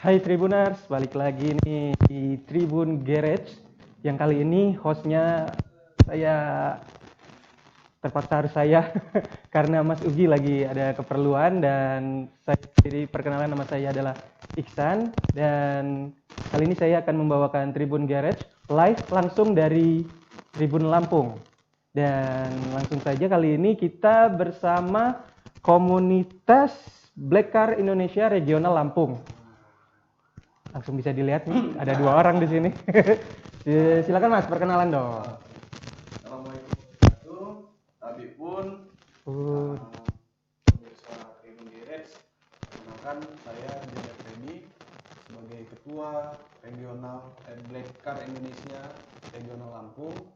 Hai Tribuners, balik lagi nih di Tribun Garage. Yang kali ini hostnya saya terpaksa harus saya karena Mas Ugi lagi ada keperluan, dan saya sendiri perkenalan, nama saya adalah Iksan, dan kali ini saya akan membawakan Tribun Garage live langsung dari Tribun Lampung. Dan langsung saja kali ini kita bersama komunitas Black Car Indonesia Regional Lampung. Langsung bisa dilihat nih, ada dua orang di sini. Silakan Mas, perkenalan dong. Assalamualaikum warahmatullahi wabarakatuh. Tadi pun pemirsa Tribun Garage, perkenalkan saya Jaya Freddy sebagai Ketua Regional Black Car Indonesia Regional Lampung.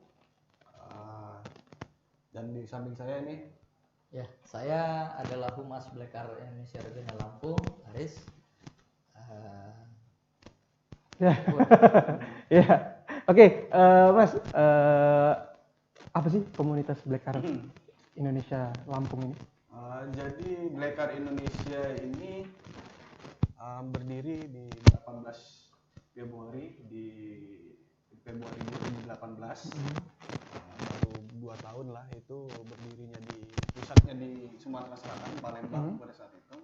Dan di samping saya ini, Ya, saya adalah Humas Black Car Indonesia Regional Lampung, Aris. Ya, oke, Mas, apa sih komunitas Black Car Indonesia Lampung ini? jadi Black Car Indonesia ini berdiri di 18 Februari di Februari 2018. Baru 2 tahun lah itu berdirinya, di pusatnya di Sumatera Selatan, Palembang pada saat itu.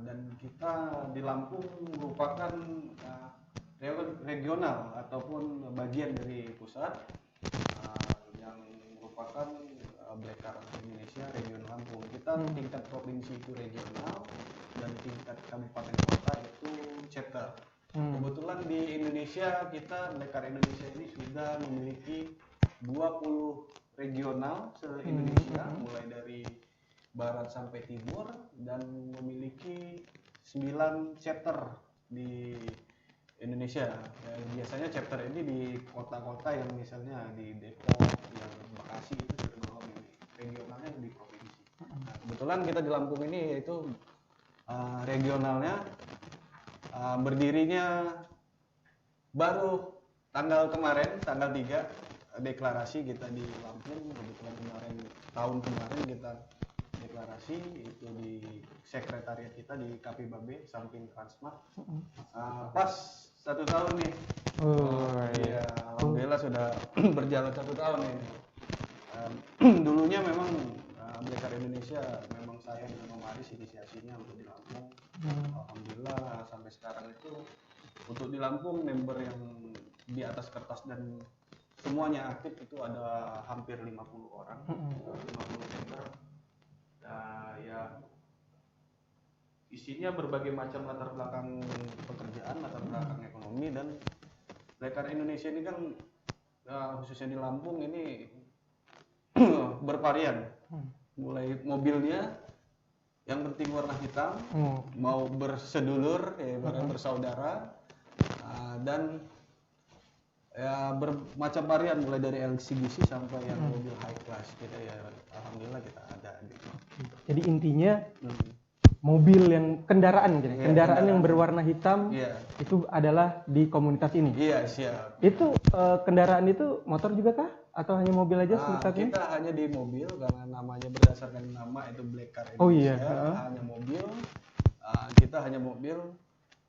Dan kita di Lampung merupakan regional ataupun bagian dari pusat yang merupakan Black Car Indonesia Regional Lampung. Kita tingkat provinsi itu regional dan tingkat kabupaten kota itu chapter. Kebetulan di Indonesia kita Black Car Indonesia ini sudah memiliki 20 regional se-Indonesia, mulai dari barat sampai timur, dan memiliki 9 chapter di Indonesia. Biasanya chapter ini di kota-kota yang misalnya di Depok, yang Bekasi, itu sudah regionalnya di provinsi. Nah, kebetulan kita di Lampung ini yaitu regionalnya berdirinya baru tanggal kemarin, tanggal 3 deklarasi kita di Lampung. Kebetulan tahun kemarin kita deklarasi itu di sekretariat kita di KPBB samping Transmart. Pas 1 tahun nih. Iya, alhamdulillah sudah berjalan 1 tahun ini. Dulunya memang Black Car Indonesia memang saya dengan Om Aris inisiasinya untuk di Lampung. Alhamdulillah sampai sekarang itu untuk di Lampung member yang di atas kertas dan semuanya aktif itu ada hampir 50 orang, 50 member. Ya, isinya berbagai macam latar belakang pekerjaan, latar belakang ekonomi. Dan Black Car Indonesia ini kan khususnya di Lampung ini bervarian, mulai mobilnya yang penting warna hitam, mau bersedulur, bersaudara, dan ya bermacam varian mulai dari LCGC sampai yang mobil high class kita, ya alhamdulillah kita ada gitu. Jadi intinya mobil yang kendaraan yang berwarna hitam, itu adalah di komunitas ini. Iya, siap. Itu kendaraan itu motor juga kah atau hanya mobil aja sekitarnya? Kita hanya di mobil karena namanya berdasarkan nama itu Black Car Indonesia. Oh iya. Hanya mobil. Kita hanya mobil.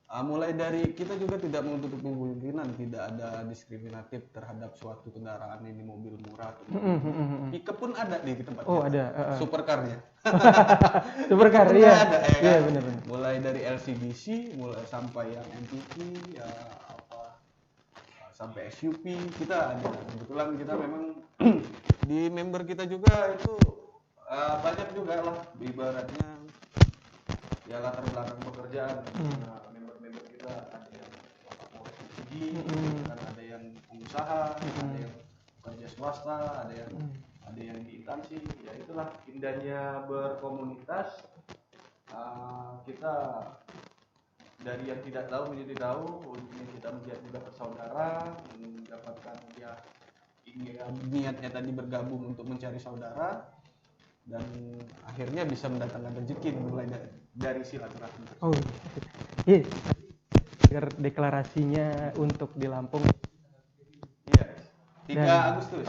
Mulai dari kita juga tidak menutup kemungkinan tidak ada diskriminatif terhadap suatu kendaraan ini mobil murah. Pickup pun ada di tempat kita. Oh, ada. Supercar-nya. Supercar, iya. Ada, ya kan? Iya, benar. Mulai dari LCGC, mulai sampai yang MPV, sampai SUV kita ada. Kebetulan kita memang di member kita juga itu banyak juga lah, ibaratnya ya latar belakang pekerjaan. Member kita ada yang kan ada yang pengusaha, ada yang kerja swasta, ada yang di instansi. Ya itulah indahnya berkomunitas. Kita dari yang tidak tahu menjadi tahu, ujungnya kita menjadi juga bersaudara, mendapatkan ya niatnya tadi bergabung untuk mencari saudara, dan akhirnya bisa mendatangkan rezeki mulai dari silaturahmi. Oh iya. Deklarasinya untuk di Lampung. Iya. 3 Agustus.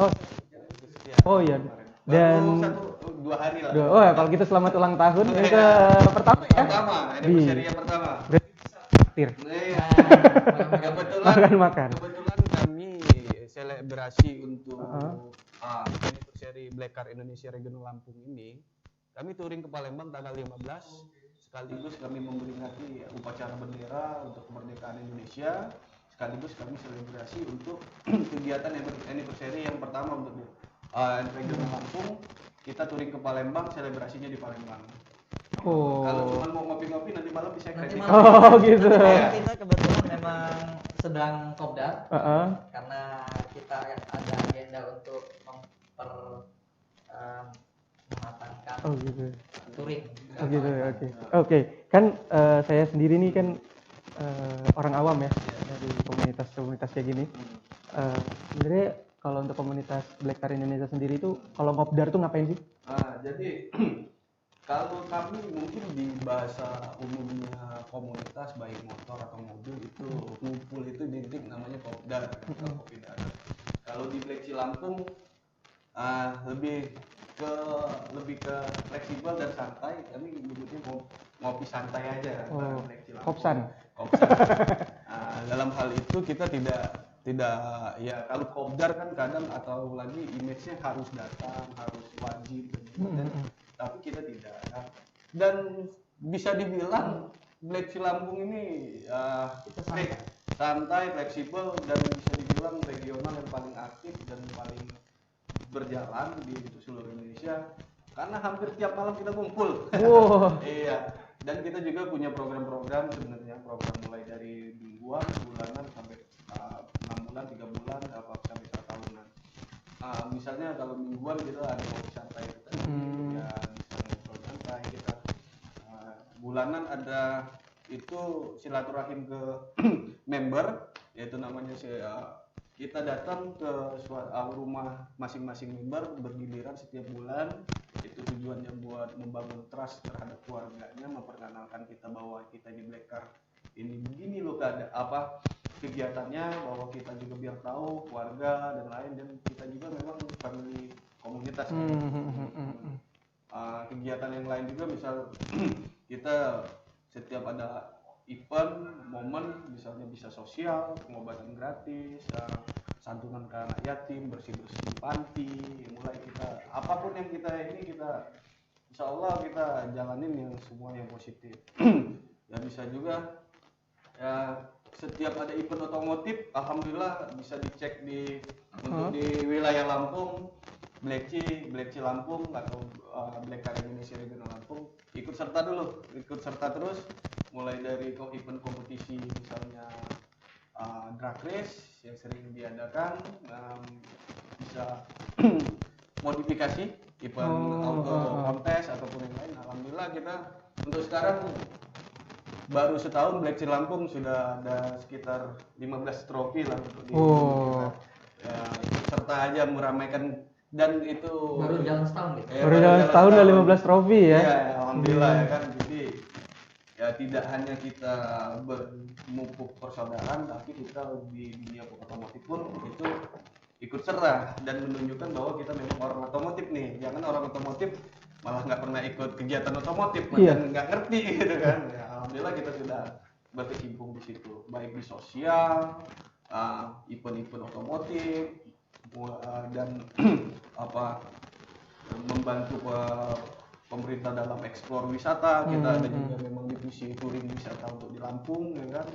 Oh iya. Dan 2 hari lah. Oh ya, kalau gitu selamat ulang tahun yang ke pertama ya. Anniversary yang pertama. traktir. Iya. Makan. Kebetulan kami selebrasi untuk anniversary Black Card Indonesia Regional Lampung ini. Kami touring ke Palembang tanggal 15. Sekaligus kami memperingati upacara bendera untuk kemerdekaan Indonesia. Sekaligus kami selebrasi untuk kegiatan anniversary yang pertama untuk Regional Lampung. Kita touring ke Palembang, selebrasinya di Palembang. Oh. Kalau cuma mau ngopi-ngopi nanti malam bisa kreatif. Oh gitu. Kita kebetulan memang sedang kopdar karena kita ada agenda untuk mematangkan touring. Oh gitu ya, oke. Kan saya sendiri nih kan orang awam ya dari komunitas kayak gini. Sebenarnya kalau untuk komunitas Black Card Indonesia sendiri itu kalau ngobdar tuh ngapain sih? Jadi kalau kami mungkin di bahasa umumnya komunitas baik motor atau mobil itu ngumpul itu identik namanya kopdar atau kopi darat. Kalau di Black Cilampung lebih ke fleksibel dan santai, kami menyebutnya ngopi santai aja. Black Cilampung. Kopsan. Dalam hal itu kita tidak ya kalau kopdar kan kadang atau lagi image-nya harus datang, harus wajib tapi kita tidak. Dan bisa dibilang Black Cilampung ini santai, fleksibel dan bisa dibilang regional yang paling aktif dan paling berjalan di seluruh Indonesia karena hampir tiap malam kita kumpul. Iya. Dan kita juga punya program-program sebenarnya, program mulai dari mingguan, bulanan sampai 6 bulan, 3 bulan, sampai 1 tahunan. Misalnya kalau mingguan kita ada ngopi santai kita, ya bisa ngobrol santai kita. Bulanan ada itu silaturahim ke member, yaitu namanya kita datang ke rumah masing-masing member bergiliran setiap bulan. Itu tujuannya buat membangun trust terhadap keluarganya, memperkenalkan kita bahwa kita di Black Card ini begini loh kegiatannya, bahwa kita juga biar tahu keluarga dan lain, dan kita juga memang family komunitas. Kegiatan yang lain juga misal kita setiap ada event, momen, misalnya bisa sosial, pengobatan gratis, santunan ke anak yatim, bersih-bersih panti, mulai kita apapun yang kita insya Allah kita jalanin yang semua yang positif. Ya bisa juga ya setiap ada event otomotif, alhamdulillah bisa dicek untuk di wilayah Lampung, Black Cilampung atau Black Card Indonesia Regional Lampung ikut serta terus mulai dari event kompetisi misalnya drag race yang sering diadakan, bisa modifikasi event auto kontes ataupun yang lain. Alhamdulillah kita untuk sekarang baru setahun Black Cilampung sudah ada sekitar 15 trofi lah untuk kita. Ya, serta aja meramaikan dan itu baru jalan setahun gitu. Baru jalan setahun udah 15 trofi ya. Iya, alhamdulillah ya kan. Jadi ya tidak hanya kita bermumpuk persaudaraan, tapi kita di dunia otomotif pun itu ikut serta dan menunjukkan bahwa kita memang orang otomotif nih. Jangan orang otomotif malah nggak pernah ikut kegiatan otomotif, dan nggak ngerti gitu kan. Ya, alhamdulillah kita sudah berkecimpung di situ, baik di sosial, event-event otomotif, dan membantu pemerintah dalam eksplor wisata. Kita ada juga memang divisi touring wisata untuk di Lampung, ya kan.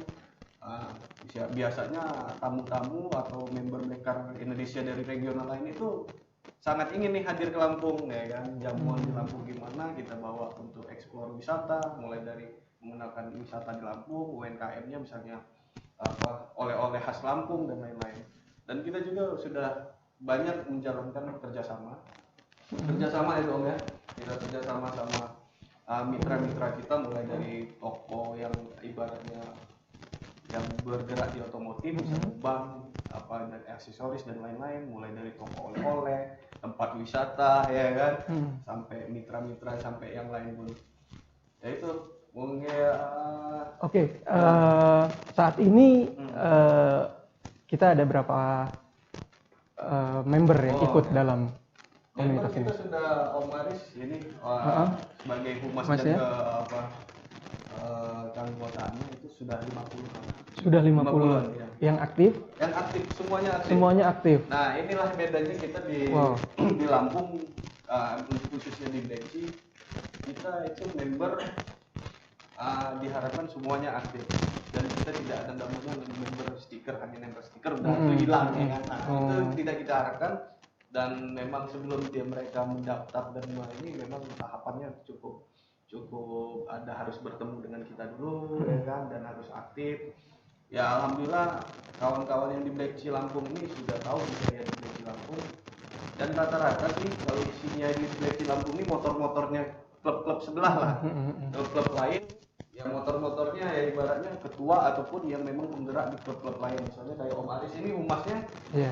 Biasanya tamu-tamu atau member Black Card Indonesia dari regional lain itu sangat ingin nih hadir ke Lampung, ya kan. Jamuan di Lampung gimana kita bawa untuk eksplor wisata, mulai dari mengenalkan wisata di Lampung, UMKM-nya misalnya oleh-oleh khas Lampung dan lain-lain. Dan kita juga sudah banyak menjalankan kerjasama ya dong ya. Kita kerjasama sama mitra-mitra kita, mulai dari toko yang ibaratnya yang bergerak di otomotif, misalnya bank, dan aksesoris dan lain-lain, mulai dari toko oleh-oleh, tempat wisata, ya kan, sampai mitra-mitra, sampai yang lain pun. Ya itu mungkin. Saat ini kita ada berapa member yang ikut dalam komunitas ini? Kita sudah Om Aris ini sebagai humas dan keanggotaannya itu sudah 50 an. Sudah 50. 50-an, ya. Yang aktif? Yang aktif, semuanya aktif. Semuanya aktif. Nah, inilah bedanya kita di Wow. di Lampung, khususnya di Black Sea, kita itu member diharapkan semuanya aktif, dan kita tidak ada namanya member stiker, hanya member stiker udah itu hilang ya kan. Nah, itu tidak kita harapkan, dan memang sebelum mereka mendaftar dan ini memang tahapannya cukup harus bertemu dengan kita dulu ya kan, dan harus aktif. Ya alhamdulillah kawan-kawan yang di Black Sea Lampung ini sudah tahu budaya di Black Sea Lampung, dan rata-rata sih kalau isinya di Black Sea Lampung ini motor-motornya klub-klub sebelah lah, klub-klub lain yang motor-motornya ya ibaratnya ketua ataupun yang memang penggerak di klub-klub lain. Misalnya kayak Om Aris ini humasnya,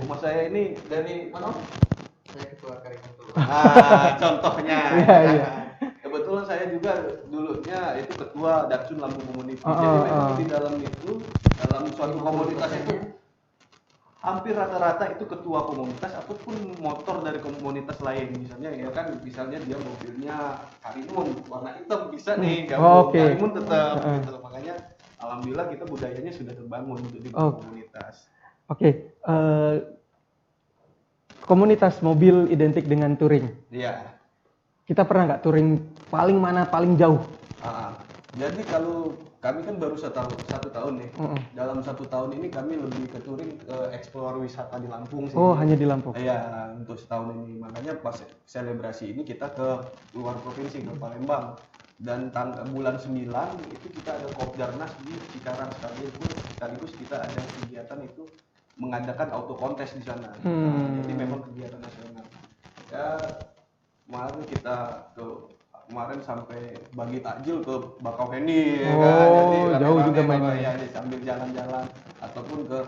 humas saya ini dari mana? Saya ketua Karimun. Contohnya. Iya. Kebetulan saya juga dulunya itu ketua Datsun Lampung Community. Jadi memang di dalam itu, dalam suatu komunitas itu hampir rata-rata itu ketua komunitas ataupun motor dari komunitas lain. Misalnya dia mobilnya Karimun warna hitam, bisa nih gabung Karimun tetap gitu. Makanya alhamdulillah kita budayanya sudah terbangun untuk di komunitas. Komunitas mobil identik dengan touring. Iya. Kita pernah nggak touring paling mana paling jauh? Jadi kalau kami kan baru satu tahun nih. Dalam 1 tahun ini kami lebih ke touring, ke explore wisata di Lampung sih. Oh, hanya di Lampung. Iya, untuk setahun ini. Makanya pas selebrasi ini kita ke luar provinsi, ke Palembang. Dan bulan 9 itu kita ada Kopdarnas di Cikarang, sekaligus kita ada kegiatan itu mengadakan auto kontes di sana. Jadi memang kegiatan nasional. Ya, kemarin sampai bagi takjil ke Bakauheni ya kan. Jadi jauh juga mainnya. Ya, sambil jalan-jalan ataupun ke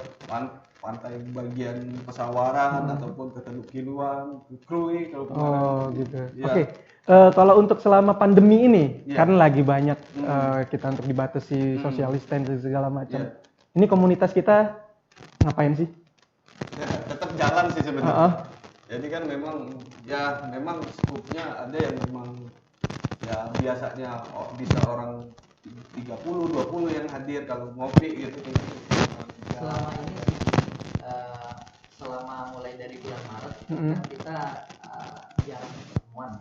pantai bagian Pesawaran ataupun ke Teluk Kiluan, ke Krui kalau kemarin. Gitu. Ya. Oke. Kalau untuk selama pandemi ini, kan lagi banyak kita untuk dibatasi social distancing segala macam. Ini komunitas kita ngapain sih? Ya, tetap jalan sih sebenarnya. Jadi kan memang skupnya ada yang memang ya biasanya bisa orang 30-20 yang hadir kalau ngopi gitu. Selama ini selama mulai dari bulan Maret kan kita jarang pertemuan,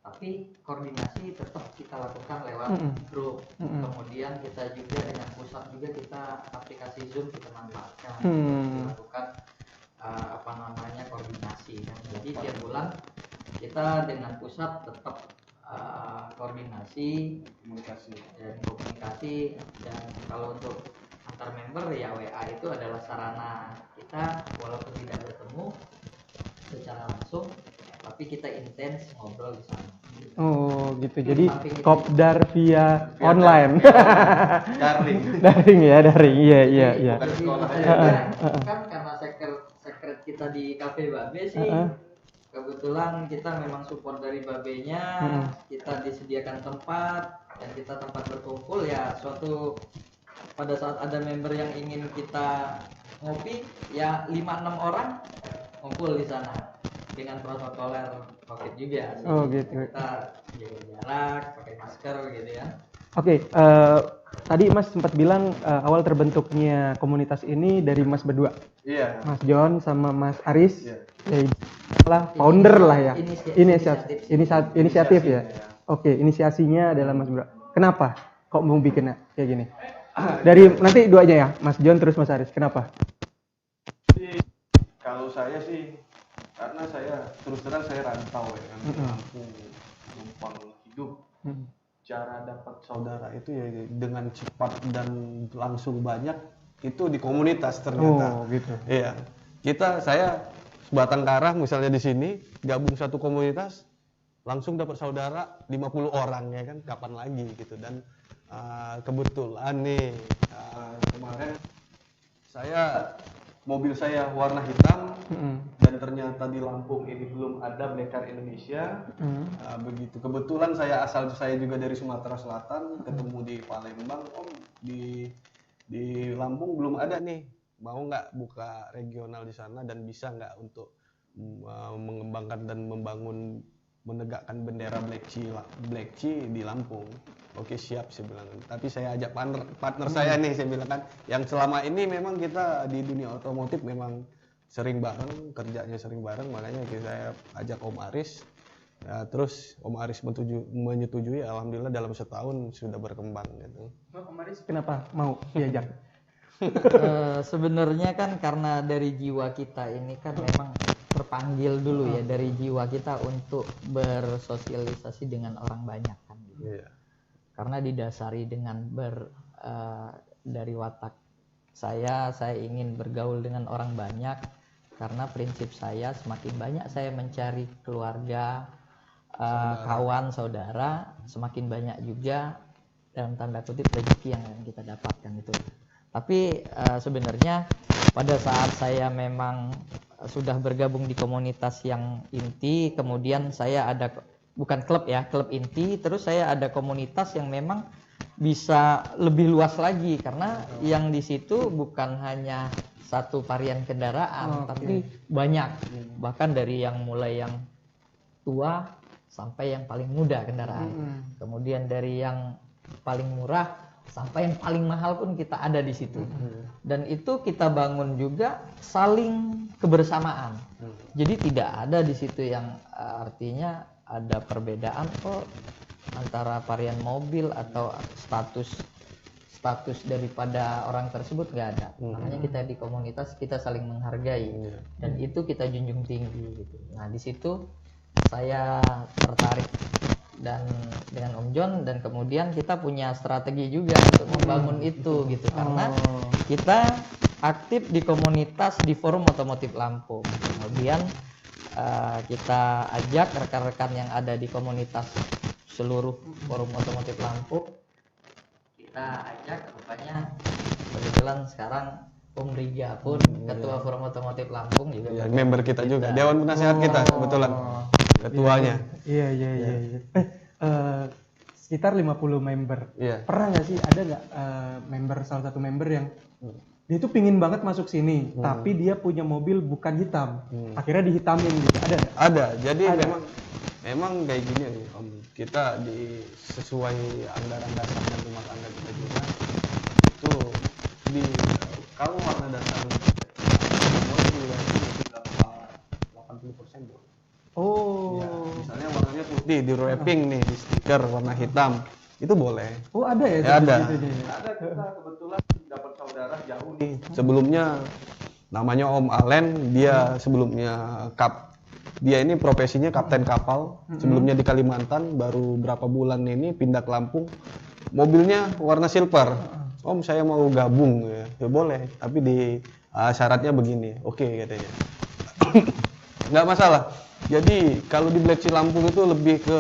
tapi koordinasi tetap kita lakukan lewat grup. Kemudian kita juga dengan pusat juga kita aplikasi Zoom kita manfaatkan untuk dilakukan koordinasi kan. Jadi tiap bulan kita dengan pusat tetap koordinasi, komunikasi, dan kalau untuk antar member ya WA itu adalah sarana kita walaupun tidak bertemu secara langsung, tapi kita intens ngobrol di sana. Oh gitu. Jadi kopdar via online. Daring. Iya. Kan karena secret kita di Cafe Babe sih. Kebetulan kita memang support dari Babenya, kita disediakan tempat dan kita tempat berkumpul ya. Pada saat ada member yang ingin kita ngopi ya 5-6 orang ngumpul di sana dengan protokoler COVID juga sih. Gitu. Kita jaga jarak, pakai masker gitu ya. Tadi Mas sempat bilang awal terbentuknya komunitas ini dari Mas berdua. Iya. Mas John sama Mas Aris. Iya. Founder lah ya. Inisiatif ya. Inisiasinya adalah Mas berdua. Kenapa kok mau bikin kayak gini? Dari nanti dua aja ya, Mas John terus Mas Aris. Kenapa? Kalau saya sih karena saya terus terang saya rantau ya kan, Lampung, numpang hidup. Cara dapat saudara itu ya dengan cepat dan langsung banyak itu di komunitas ternyata. Gitu. Iya. Saya sebatang kara misalnya di sini gabung satu komunitas langsung dapat saudara 50 orang ya kan, kapan lagi gitu. Dan kebetulan nih kemarin mobil saya warna hitam dan ternyata di Lampung ini belum ada Black Car Indonesia. Begitu kebetulan asal saya juga dari Sumatera Selatan, ketemu di Palembang, Om di Lampung belum ada nih, mau nggak buka regional di sana dan bisa nggak untuk mengembangkan dan membangun menegakkan bendera Black Chi di Lampung. Oke, siap, saya bilang. Tapi saya ajak partner saya nih, saya bilang kan, yang selama ini memang kita di dunia otomotif memang sering bareng, kerjanya sering bareng, makanya saya ajak Om Aris. Ya, terus Om Aris menyetujui, alhamdulillah dalam setahun sudah berkembang gitu. Om Aris kenapa mau diajak? Sebenarnya kan karena dari jiwa kita ini kan memang terpanggil dulu ya dari jiwa kita untuk bersosialisasi dengan orang banyak kan gitu. Yeah. Karena didasari dengan dari watak saya ingin bergaul dengan orang banyak karena prinsip saya semakin banyak saya mencari keluarga, kawan, saudara, semakin banyak juga dalam tanda kutip rezeki yang kita dapatkan itu. Tapi sebenarnya pada saat saya memang sudah bergabung di komunitas yang inti, kemudian saya ada bukan klub ya, klub inti, terus saya ada komunitas yang memang bisa lebih luas lagi karena yang di situ bukan hanya satu varian kendaraan, tapi banyak, bahkan dari yang mulai yang tua sampai yang paling muda kendaraan, kemudian dari yang paling murah sampai yang paling mahal pun kita ada di situ. Dan itu kita bangun juga saling kebersamaan. Jadi tidak ada di situ yang artinya ada perbedaan antara varian mobil atau status daripada orang tersebut nggak ada. Makanya kita di komunitas kita saling menghargai dan itu kita junjung tinggi gitu. Nah di situ saya tertarik dan dengan Om John dan kemudian kita punya strategi juga untuk membangun itu gitu karena kita aktif di komunitas di Forum Otomotif Lampung. Kemudian kita ajak rekan-rekan yang ada di komunitas seluruh Forum Otomotif Lampung, kita ajak rupanya kebetulan sekarang Om Riga pun ketua Forum Otomotif Lampung juga ya, member kita juga, Dewan Penasehat kita kebetulan ketuanya. Iya. Sekitar 50 member. Pernah nggak sih ada nggak salah satu member yang dia tuh pingin banget masuk sini, tapi dia punya mobil bukan hitam, akhirnya dihitamin gitu, ada nggak? Ada, jadi memang kayak gini nih Om, kita sesuai anggaran dasar dan rumah tangga kita juga, itu kalau warna dasar mobil itu 80% bro. Ya, misalnya warnanya putih, di wrapping nih, di stiker warna hitam, itu boleh. Oh ada ya? Ada. Ada, kita kebetulan dapat saudara jauh nih. Sebelumnya namanya Om Alen, dia sebelumnya dia ini profesinya kapten kapal. Sebelumnya di Kalimantan, baru berapa bulan ini pindah ke Lampung. Mobilnya warna silver. Om saya mau gabung ya boleh, tapi syaratnya begini. Oke katanya. Nggak masalah. Jadi kalau di Black Chi Lampung itu lebih ke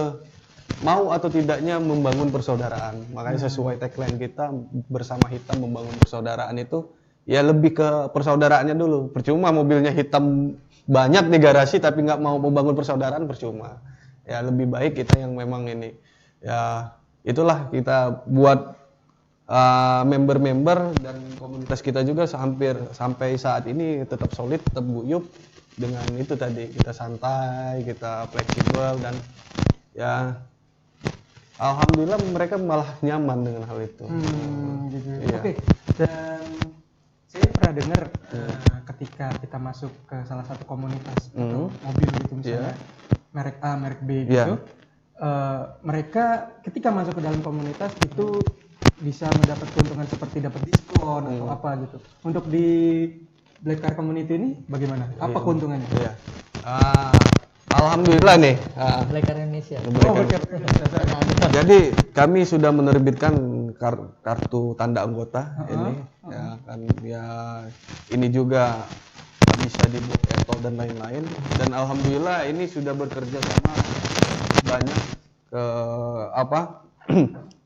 mau atau tidaknya membangun persaudaraan. Makanya sesuai tagline kita, bersama hitam membangun persaudaraan itu ya lebih ke persaudaraannya dulu. Percuma mobilnya hitam banyak di garasi tapi nggak mau membangun persaudaraan, percuma. Ya lebih baik kita yang memang ini. Ya itulah kita buat member-member dan komunitas kita juga sampai saat ini tetap solid, tetap guyup. Dengan itu tadi kita santai, kita fleksibel dan ya alhamdulillah mereka malah nyaman dengan hal itu. Gitu. Iya. Oke. Dan saya pernah dengar ketika kita masuk ke salah satu komunitas atau mobil gitu misalnya merek A, merek B gitu, mereka ketika masuk ke dalam komunitas itu bisa mendapat keuntungan seperti dapat diskon atau apa gitu. Untuk di Black Car Community ini bagaimana? Apa keuntungannya? Iya. Alhamdulillah nih. Black Car Indonesia. Jadi kami sudah menerbitkan kartu tanda anggota ini. Ya kan ya ini juga bisa dibuat Apple dan lain-lain. Dan alhamdulillah ini sudah bekerja sama banyak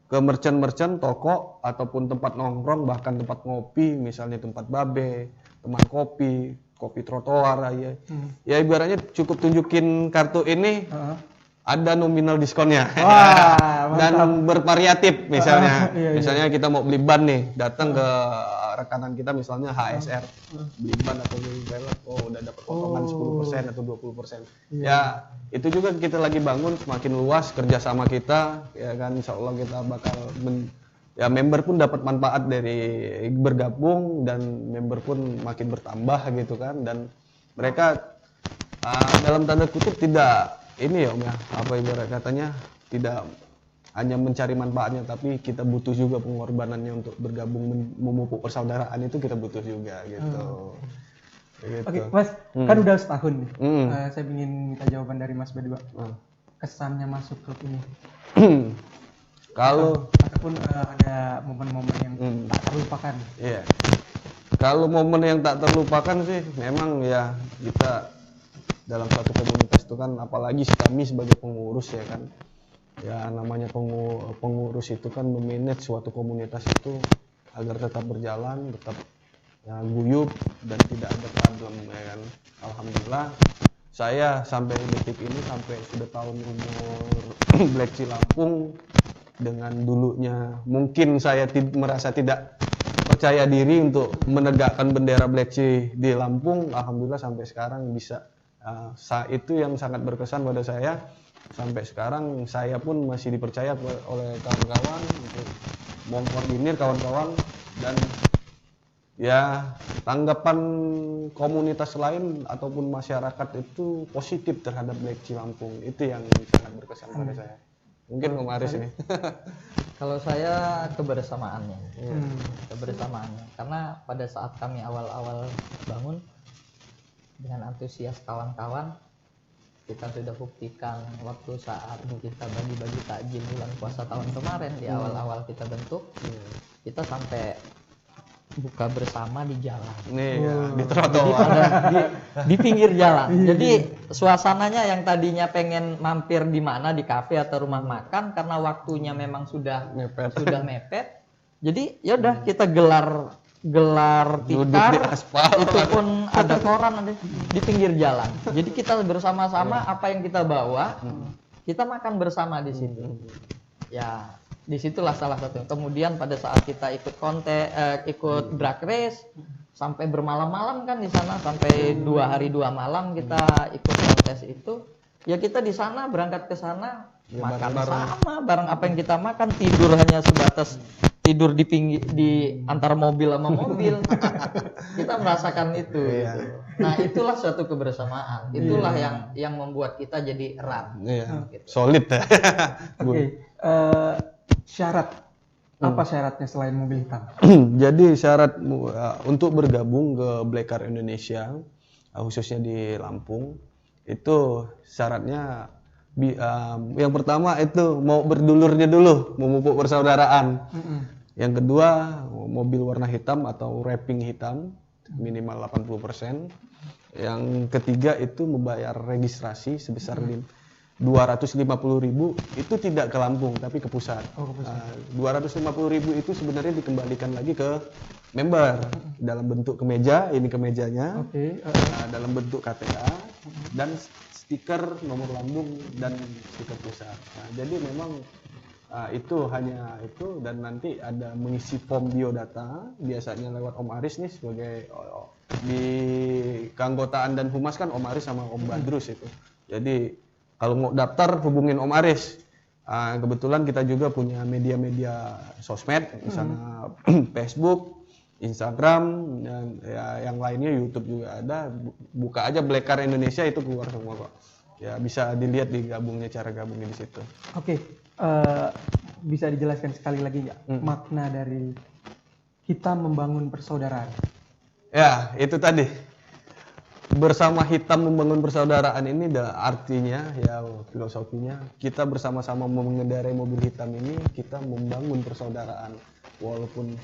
ke merchant-merchant, toko ataupun tempat nongkrong, bahkan tempat ngopi, misalnya tempat babe, teman kopi trotoar ya. Ya ibaratnya cukup tunjukin kartu ini ada nominal diskonnya. Dan bervariatif misalnya. Misalnya kita mau beli ban nih, datang ke rekanan kita misalnya HSR beli ban atau beli velg, udah dapat potongan 10% atau 20%. Ya itu juga kita lagi bangun semakin luas kerjasama kita, ya kan, insya Allah kita bakal ya member pun dapat manfaat dari bergabung dan member pun makin bertambah gitu kan, dan mereka dalam tanda kutip tidak ini ya Om ya, apa ibarat katanya tidak hanya mencari manfaatnya, tapi kita butuh juga pengorbanannya untuk bergabung memupuk persaudaraan, itu kita butuh juga gitu. Gitu. Oke, Mas, kan udah setahun nih. Saya ingin minta jawaban dari Mas berdua. Kesannya masuk klub ini. Kalau ataupun ada momen-momen yang tak terlupakan. Iya. Kalau momen yang tak terlupakan sih memang ya kita dalam satu komunitas itu kan, apalagi kami sebagai pengurus ya kan. Ya namanya pengurus itu kan memanage suatu komunitas itu agar tetap berjalan, tetap ya, guyup dan tidak ada problem ya kan. Alhamdulillah saya sampai detik ini, sampai sudah tahun umur Black Sea Lampung, dengan dulunya mungkin saya merasa tidak percaya diri untuk menegakkan bendera Black Sea di Lampung, alhamdulillah sampai sekarang bisa. Itu yang sangat berkesan pada saya. Sampai sekarang saya pun masih dipercaya oleh kawan-kawan untuk mengkoordinir kawan-kawan, dan ya tanggapan komunitas lain ataupun masyarakat itu positif terhadap Black Sea Lampung. Itu yang sangat berkesan pada saya. Mungkin Om Aris ini. Kalau saya kebersamaannya. Kebersamaannya. Karena pada saat kami awal-awal bangun dengan antusias kawan-kawan, kita sudah buktikan waktu saat kita bagi-bagi takjil bulan puasa tahun kemarin di awal-awal kita bentuk, kita sampai buka bersama di jalan. Di trotoar, di pinggir jalan. Jadi suasananya yang tadinya pengen mampir di mana, di kafe atau rumah makan, karena waktunya memang sudah mepet. Jadi yaudah kita gelar tikar, itu pun ada koran di pinggir jalan. Jadi kita bersama-sama apa yang kita bawa, kita makan bersama di situ. Ya, disitulah salah satu. Kemudian pada saat kita ikut ikut drag race, sampai bermalam-malam kan di sana, sampai 2 hari 2 malam kita ikut kontes itu. Ya kita di sana, berangkat ke sana, makan sama, bareng apa yang kita makan, tidur hanya sebatas tidur di antara mobil sama mobil. Kita merasakan itu. Nah itulah suatu kebersamaan. Itulah yang membuat kita jadi erat. Gitu. Solid ya. Oke. Syarat apa syaratnya selain mobil hitam? Jadi syarat untuk bergabung ke Black Car Indonesia, khususnya di Lampung, itu syaratnya yang pertama itu mau berdulurnya dulu, memupuk persaudaraan. Yang kedua, mobil warna hitam atau wrapping hitam minimal 80%. Yang ketiga itu membayar registrasi sebesar 250.000, itu tidak ke Lampung tapi ke pusat. 250.000 itu sebenarnya dikembalikan lagi ke member dalam bentuk kemeja, ini kemejanya, dalam bentuk KTA dan stiker nomor lambung dan stiker pusat. Nah, jadi memang itu hanya itu, dan nanti ada mengisi form biodata biasanya lewat Om Aris nih sebagai di keanggotaan dan humas kan Om Aris sama Om Badrus itu. Jadi kalau mau daftar hubungin Om Aris. Kebetulan kita juga punya media-media sosmed, misalnya Facebook, Instagram, dan ya, yang lainnya YouTube juga ada. Buka aja Black Car Indonesia itu keluar semua kok. Ya bisa dilihat di gabungnya, cara gabungnya di situ. Oke. Bisa dijelaskan sekali lagi nggak makna dari kita membangun persaudaraan? Ya, itu tadi. Bersama hitam membangun persaudaraan ini artinya, ya filosofinya, kita bersama-sama mengendarai mobil hitam ini, kita membangun persaudaraan. Walaupun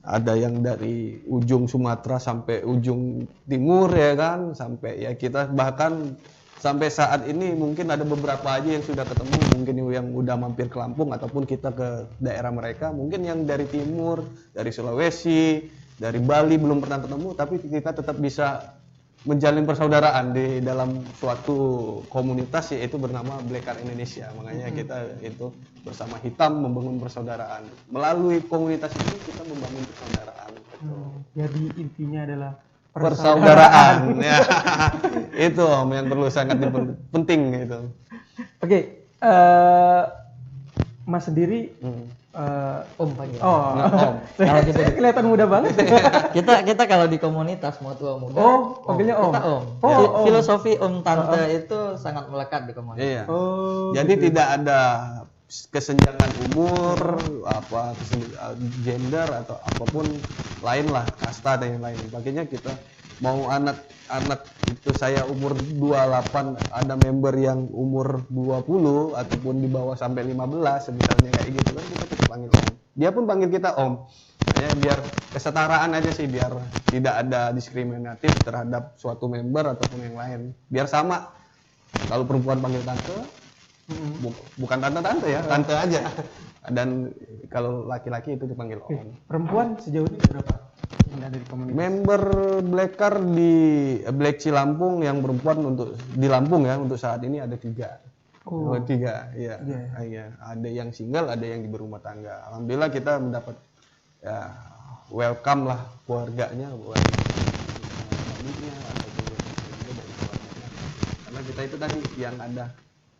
ada yang dari ujung Sumatera sampai ujung timur ya kan, sampai ya kita bahkan sampai saat ini mungkin ada beberapa aja yang sudah ketemu, mungkin yang udah mampir ke Lampung ataupun kita ke daerah mereka, mungkin yang dari timur, dari Sulawesi, dari Bali belum pernah ketemu, tapi kita tetap bisa menjalin persaudaraan di dalam suatu komunitas, yaitu bernama Black Car Indonesia. Makanya kita itu bersama hitam membangun persaudaraan. Melalui komunitas ini kita membangun persaudaraan. Jadi intinya adalah persaudaraan. Ya. Itu Om yang perlu sangat penting gitu. Oke, Mas sendiri Om panggil. oh, Om. Kalau gitu saya kelihatan muda banget. kita kalau di komunitas mau tua muda. Oh, panggilnya Om. Kita Om. Oh, Om. Filosofi Om Tante itu sangat melekat di komunitas. Iya. Oh, Jadi gitu. tidak ada kesenjangan umur, gender atau apapun lain lah, kasta dan yang lain. Makanya kita mau anak itu saya umur 28 ada member yang umur 20 ataupun di bawah sampai 15 misalnya kayak gitu kan kita tetap panggil Om. Dia pun panggil kita Om. Ya biar kesetaraan aja sih, biar tidak ada diskriminatif terhadap suatu member ataupun yang lain. Biar sama. Kalau perempuan panggil tante, bukan tante-tante ya, tante aja. Dan kalau laki-laki itu dipanggil Om. Perempuan sejauh ini berapa yang ada di komunitas? Member Blackar di Black Sea Lampung yang perempuan untuk di Lampung ya untuk saat ini ada 3. Oh. 3, iya. Iya. Iya. Ada yang single, ada yang berumah tangga. Alhamdulillah kita mendapat ya welcome lah keluarganya buat suaminya ataupun juga dari keluarganya. Karena kita itu tadi yang ada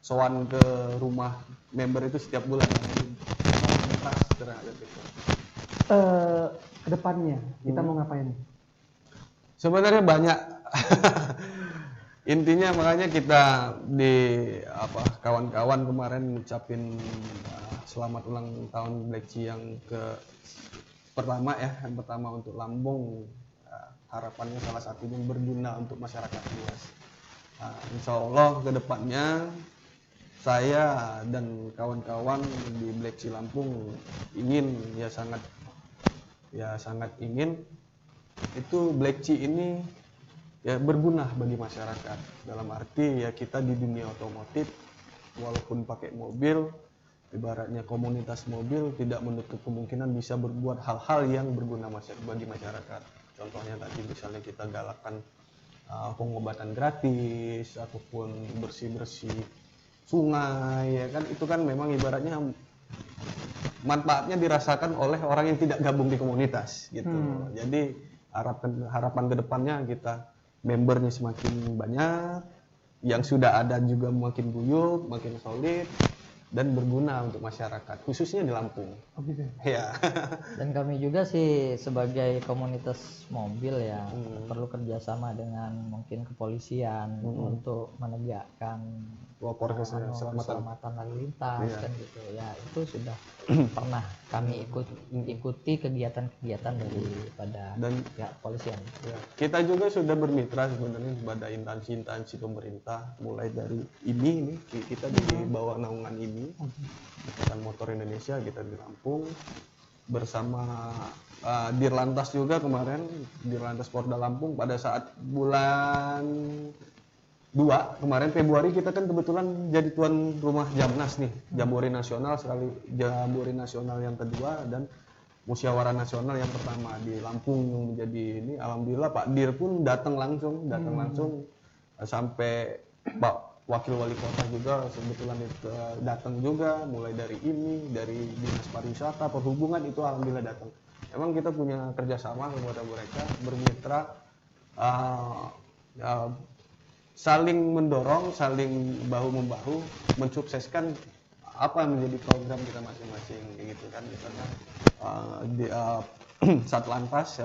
sowan ke rumah member itu setiap bulan trust terhadap itu. Kedepannya kita mau ngapain? Sebenarnya banyak. Intinya makanya kita di kawan-kawan kemarin ngucapin selamat ulang tahun Black Sea yang pertama ya, yang pertama untuk Lampung. Harapannya salah satunya berguna untuk masyarakat luas. Insya Allah ke depannya saya dan kawan-kawan di Black Sea Lampung ingin sangat ingin itu Black Sea ini ya berguna bagi masyarakat. Dalam arti ya kita di dunia otomotif walaupun pakai mobil, ibaratnya komunitas mobil tidak menutup kemungkinan bisa berbuat hal-hal yang berguna bagi masyarakat. Contohnya tadi misalnya kita galakkan pengobatan gratis ataupun bersih-bersih sungai ya kan, itu kan memang ibaratnya manfaatnya dirasakan oleh orang yang tidak gabung di komunitas gitu. Jadi harapan kedepannya kita membernya semakin banyak, yang sudah ada juga makin guyup, makin solid dan berguna untuk masyarakat khususnya di Lampung. Oh gitu. Ya. Dan kami juga sih sebagai komunitas mobil ya perlu kerjasama dengan mungkin kepolisian untuk menegakkan keselamatan lalu lintas kan gitu ya. Itu sudah pernah kami ikuti kegiatan-kegiatan daripada pihak kepolisian. Ya. Kita juga sudah bermitra sebenarnya pada instansi-instansi pemerintah, mulai dari ini kita di bawah naungan ini Ikatan Motor Indonesia kita di Lampung bersama Dirlantas juga kemarin, Dirlantas Porda Lampung pada saat bulan 2 kemarin Februari kita kan kebetulan jadi tuan rumah Jamnas nih, Jambore Nasional Jambore Nasional yang kedua dan Musyawarah Nasional yang pertama di Lampung yang menjadi ini. Alhamdulillah Pak Dir pun datang langsung sampai Pak Wakil Wali Kota juga kebetulan datang juga, mulai dari dari Dinas Pariwisata, Perhubungan itu alhamdulillah datang. Emang kita punya kerjasama kepada mereka, bermitra, saling mendorong, saling bahu-membahu, mensukseskan apa yang menjadi program kita masing-masing, gitu kan. Misalnya Satlantas,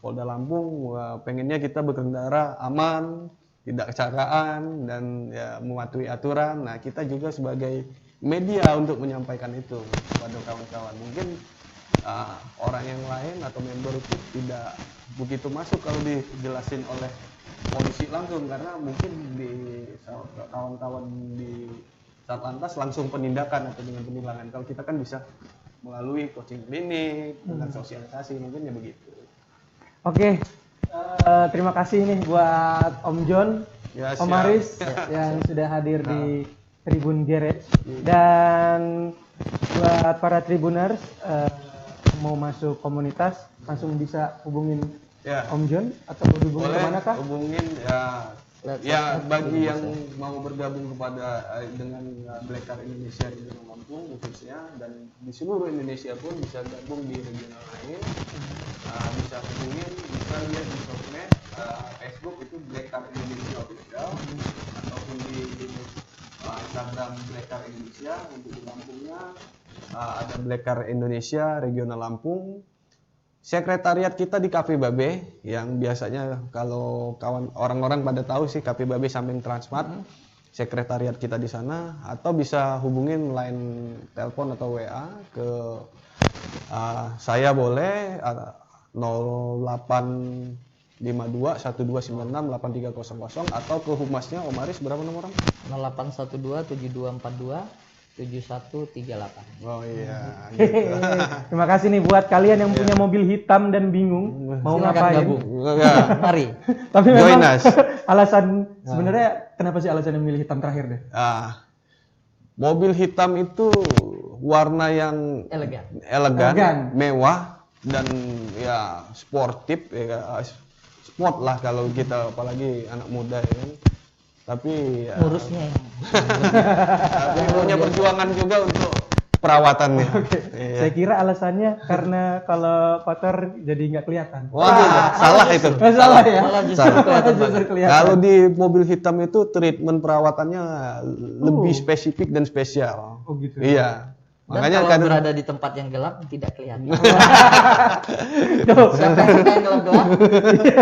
Polda Lampung, pengennya kita berkendara aman, tidak kecelakaan dan ya mematuhi aturan. Nah, kita juga sebagai media untuk menyampaikan itu kepada kawan-kawan. Mungkin orang yang lain atau member itu tidak begitu masuk kalau dijelasin oleh polisi langsung, karena mungkin di kawan-kawan di Satlantas langsung penindakan atau dengan penilangan. Kalau kita kan bisa melalui coaching klinik dengan sosialisasi, mungkin ya begitu. Oke. Terima kasih nih buat Om John, Ya, Om Aris yang sudah hadir di Tribun Garage. Dan buat para Tribuners mau masuk komunitas langsung bisa hubungin Om John atau hubungin boleh kemana kah? hubungin ya Ya, bagi yang mau bergabung kepada dengan Black Car Indonesia regional Lampung khususnya, dan di seluruh Indonesia pun bisa gabung di regional lain, bisa hubungin, bisa lihat di sosmed, Facebook itu Black Car Indonesia Official, ataupun di Instagram Black Car Indonesia. Untuk di Lampungnya ada Black Car Indonesia regional Lampung. Sekretariat kita di Cafe Babe, yang biasanya kalau orang-orang pada tahu sih Cafe Babe samping Transmart. Sekretariat kita di sana, atau bisa hubungin line telepon atau WA ke saya boleh 0852 1296 8300, atau ke humasnya Om Aris, berapa nomor? 0812 7242 7138. Oh iya, gitu. Terima kasih nih buat kalian yang punya mobil hitam dan bingung mau Silakan ngapain. gabung. Ya. Mari. Tapi Join memang us. alasan sebenarnya kenapa sih alasan memilih hitam terakhir deh? Mobil hitam itu warna yang Elegan. mewah, dan ya sportif, ya, sport lah kalau kita, apalagi anak muda ya kan. Tapi ya, Ngurusnya yang tapi punya perjuangan juga untuk perawatannya. Iya. Saya kira alasannya karena kalau kotor jadi nggak kelihatan. Wah, salah itu. Salah ya. malah justru Salah. kelihatan Justru banget. kelihatan. Kalau di mobil hitam itu treatment perawatannya lebih spesifik dan spesial. Oh gitu. Iya. Dan Makanya kalau kadang berada di tempat yang gelap tidak kelihatan. Tuh. Siapa yang suka yang gelap-gelap?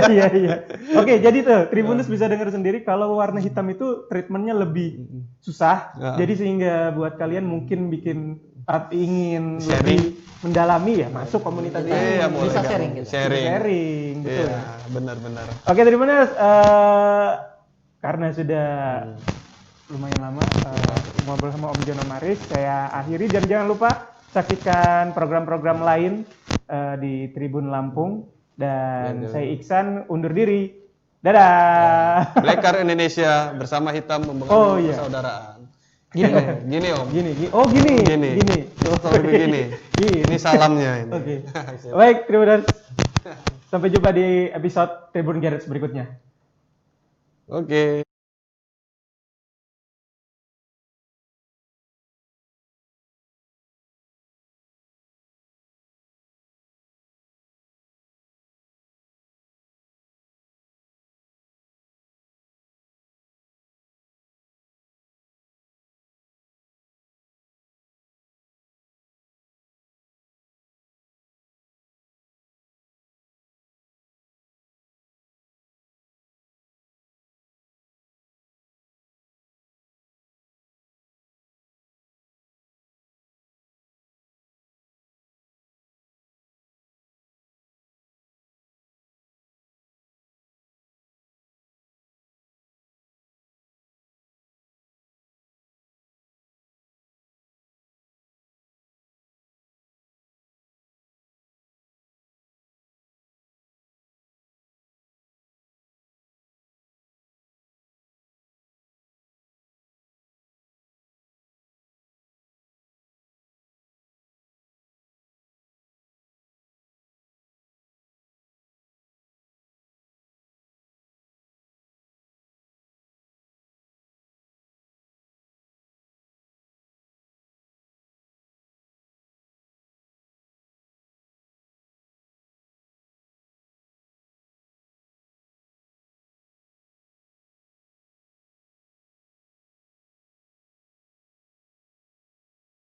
Iya iya. Oke, jadi tuh Tribuners bisa dengar sendiri kalau warna hitam itu treatmentnya lebih susah. Ya. Jadi sehingga buat kalian mungkin bikin ingin Sharing. lebih mendalami ya masuk komunitas ini. Iya, boleh Bisa gabung. sharing kita. Sharing, betul. Iya, benar-benar. Oke, Tribuners, karena sudah lumayan lama ngobrol sama Om Jono Maris, saya akhiri, dan jangan lupa saksikan program-program lain di Tribun Lampung, dan saya Iksan undur diri. Dadah. Black Car Indonesia bersama hitam membangun Oh, iya. persaudaraan. Gini Om. Gini. Oh, gini. Gini. Sorry begini. Gini. Ini salamnya ini. Oke. Baik, Tribuners. Sampai jumpa di episode Tribun Garage berikutnya. Oke.